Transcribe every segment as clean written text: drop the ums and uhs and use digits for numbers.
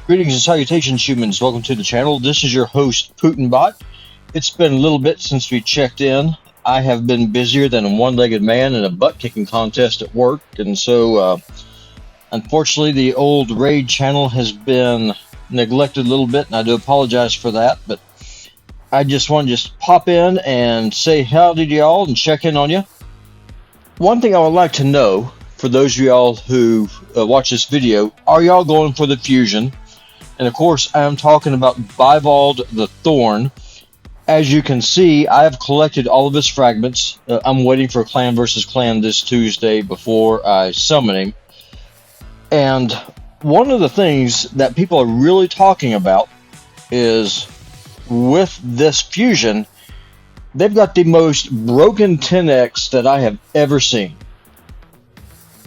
Greetings and salutations, humans. Welcome to the channel. This is your host, PutinBot. It's been a little bit since we checked in. I have been busier than a one-legged man in a butt-kicking contest at work, and so, unfortunately, the old raid channel has been neglected a little bit, and I do apologize for that, but I just want to pop in and say howdy to y'all and check in on you. One thing I would like to know, for those of y'all who watch this video, are y'all going for the fusion? And of course, I am talking about Bivald the Thorn. As you can see, I have collected all of his fragments. I'm waiting for Clan versus Clan this Tuesday before I summon him. And one of the things that people are really talking about is with this fusion, they've got the most broken 10x that I have ever seen.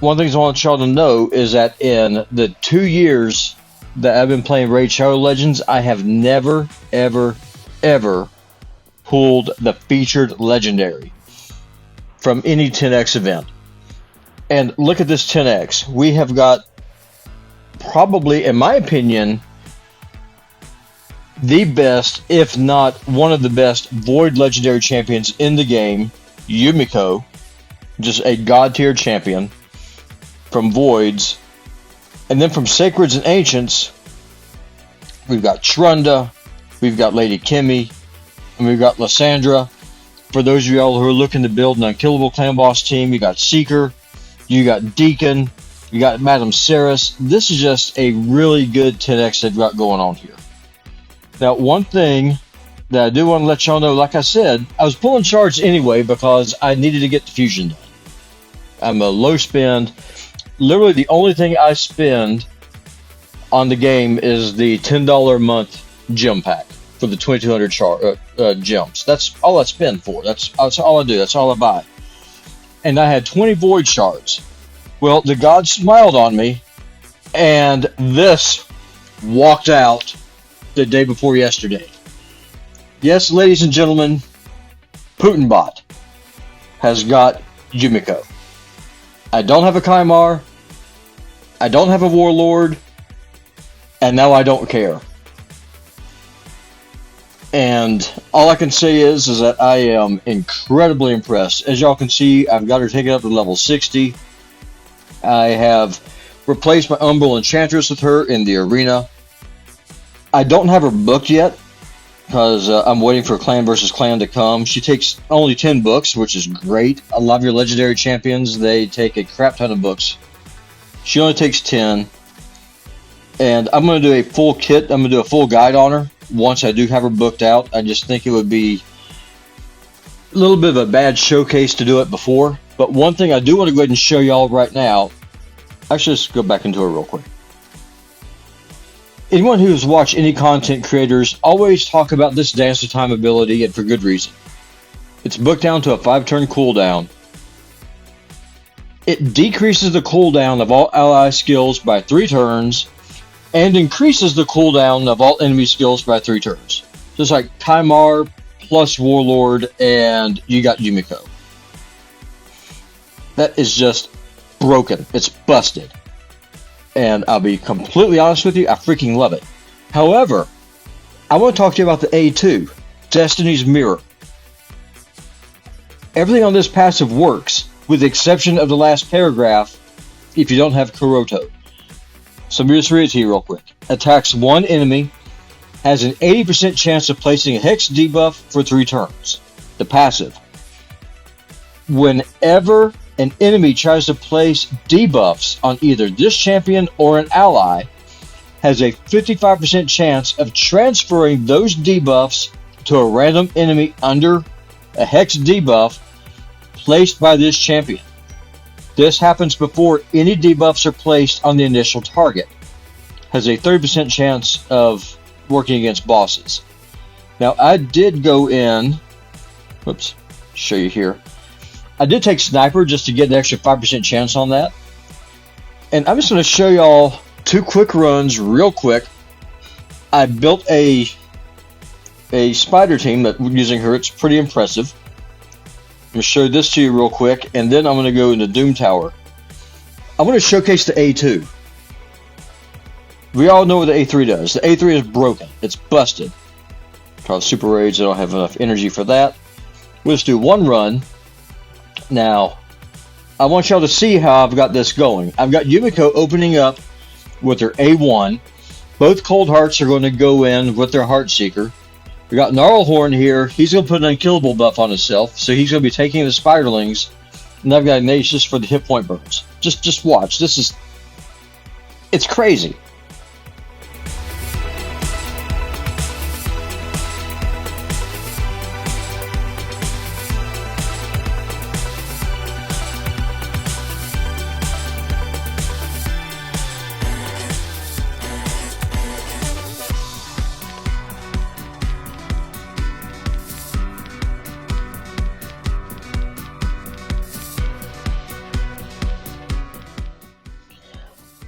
One of the things I want y'all to know is that in the 2 years that I've been playing Raid Shadow Legends, I have never, ever, ever pulled the featured legendary from any 10x event. And look at this 10x. We have got probably, in my opinion, the best, if not one of the best, Void legendary champions in the game, Yumeko, just a god tier champion from Voids. And then from Sacreds and Ancients, we've got Trunda, we've got Lady Kimmy, and we've got Lysandra. For those of y'all who are looking to build an unkillable clan boss team, you got Seeker, you got Deacon, you got Madam Saris. This is just a really good 10x they've got going on here. Now, one thing that I do want to let y'all know, like I said, I was pulling shards anyway because I needed to get the fusion done. I'm a low spend. Literally the only thing I spend on the game is the $10 a month gem pack for the 2200 gems. That's all I spend for. That's all I do. That's all I buy. And I had 20 void shards. Well, the god smiled on me, and this walked out the day before yesterday. Yes, ladies and gentlemen, PutinBot has got Yumeko. I don't have a Kaimar, I don't have a Warlord, and now I don't care. And all I can say is that I am incredibly impressed. As y'all can see, I've got her taken up to level 60. I have replaced my Umbral Enchantress with her in the arena. I don't have her booked yet, because I'm waiting for Clan versus Clan to come. She takes only 10 books, which is great. A lot of your legendary champions, they take a crap ton of books. She only takes 10. And I'm going to do a full kit. I'm going to do a full guide on her once I do have her booked out. I just think it would be a little bit of a bad showcase to do it before. But one thing I do want to go ahead and show y'all right now. Actually, let's go back into it real quick. Anyone who's watched any content creators always talk about this Dance of Time ability, and for good reason. It's booked down to a 5-turn cooldown. It decreases the cooldown of all ally skills by 3 turns, and increases the cooldown of all enemy skills by 3 turns. Just like Kaimar plus Warlord, and you got Yumeko. That is just broken. It's busted. And I'll be completely honest with you, I freaking love it. However, I want to talk to you about the A2, Destiny's Mirror. Everything on this passive works, with the exception of the last paragraph, if you don't have Kuroto. So let me just read it to you real quick. Attacks one enemy, has an 80% chance of placing a Hex debuff for 3 turns. The passive. Whenever an enemy tries to place debuffs on either this champion or an ally, has a 55% chance of transferring those debuffs to a random enemy under a Hex debuff placed by this champion. This happens before any debuffs are placed on the initial target. Has a 30% chance of working against bosses. Now I did go in, whoops, show you here. I did take Sniper just to get an extra 5% chance on that. And I'm just going to show y'all 2 quick runs real quick. I built a spider team that using her. It's pretty impressive. I'm going to show this to you real quick, and then I'm going to go into Doom Tower. I want to showcase the A2. We all know what the A3 does. The A3 is broken. It's busted. Probably super rage. I don't have enough energy for that. We'll just do one run. Now, I want y'all to see how I've got this going. I've got Yumeko opening up with her A1. Both Cold Hearts are going to go in with their Heart Seeker. We got Gnarlhorn here. He's going to put an unkillable buff on himself, so he's going to be taking the Spiderlings. And I've got Ignatius for the hit point burns. Just watch. It's crazy.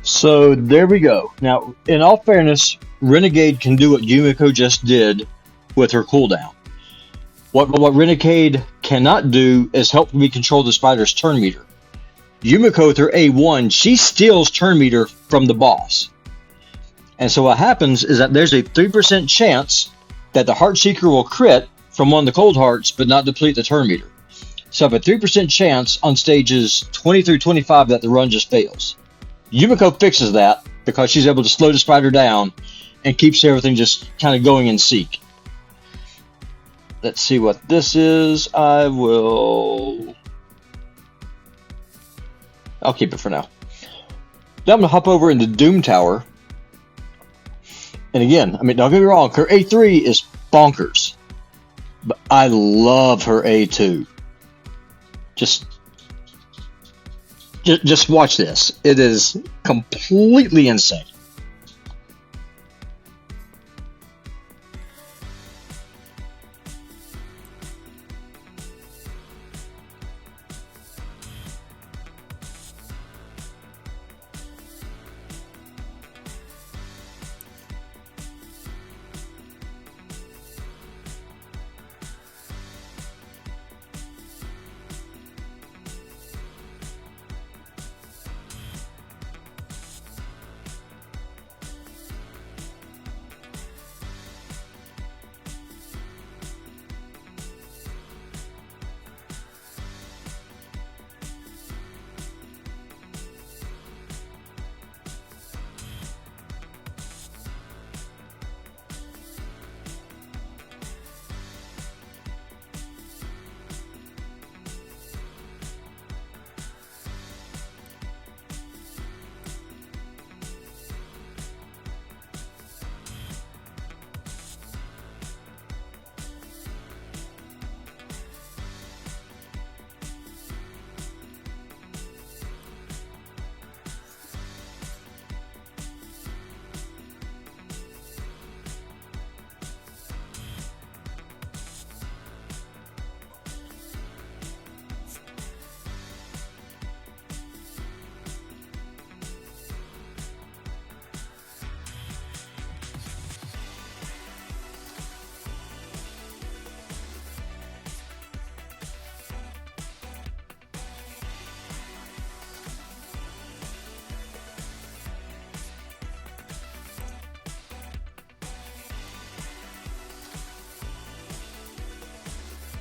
So there we go. Now, in all fairness, Renegade can do what Yumeko just did with her cooldown. What Renegade cannot do is help me control the spider's turn meter. Yumeko with her A1, she steals turn meter from the boss. And so what happens is that there's a 3% chance that the Heart Seeker will crit from one of the Cold Hearts but not deplete the turn meter. So I have a 3% chance on stages 20 through 25 that the run just fails. Yumeko fixes that because she's able to slow the spider down and keeps everything just kind of going in sync. Let's see what this is. I'll keep it for now. Then I'm going to hop over into Doom Tower. And again, I mean, don't get me wrong, her A3 is bonkers. But I love her A2. Just watch this. It is completely insane.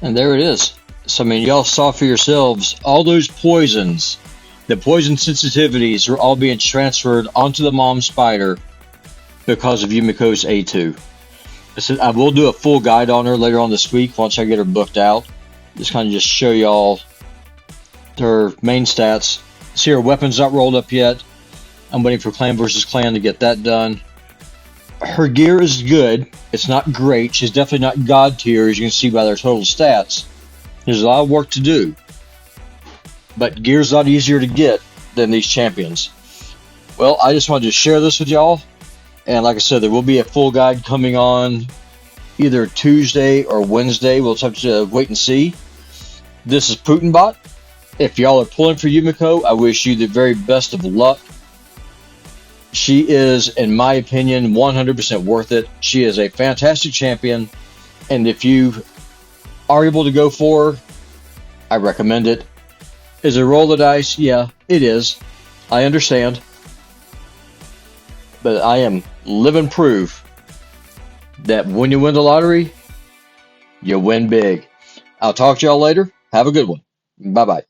And there it is. So, I mean, y'all saw for yourselves, all those poisons, the poison sensitivities are all being transferred onto the mom spider because of Yumeko's A2. I will do a full guide on her later on this week once I get her booked out. Just kind of just show y'all her main stats. See, her weapon's not rolled up yet. I'm waiting for Clan versus Clan to get that done. Her gear is good. It's not great. She's definitely not God tier, as you can see by their total stats. There's a lot of work to do. But gear's a lot easier to get than these champions. Well, I just wanted to share this with y'all. And like I said, there will be a full guide coming on either Tuesday or Wednesday. We'll have to wait and see. This is PutinBot. If y'all are pulling for Yumeko, I wish you the very best of luck. She is, in my opinion, 100% worth it. She is a fantastic champion. And if you are able to go for her, I recommend it. Is it a roll of the dice? Yeah, it is. I understand. but I am living proof that when you win the lottery, you win big. I'll talk to y'all later. Have a good one. Bye bye.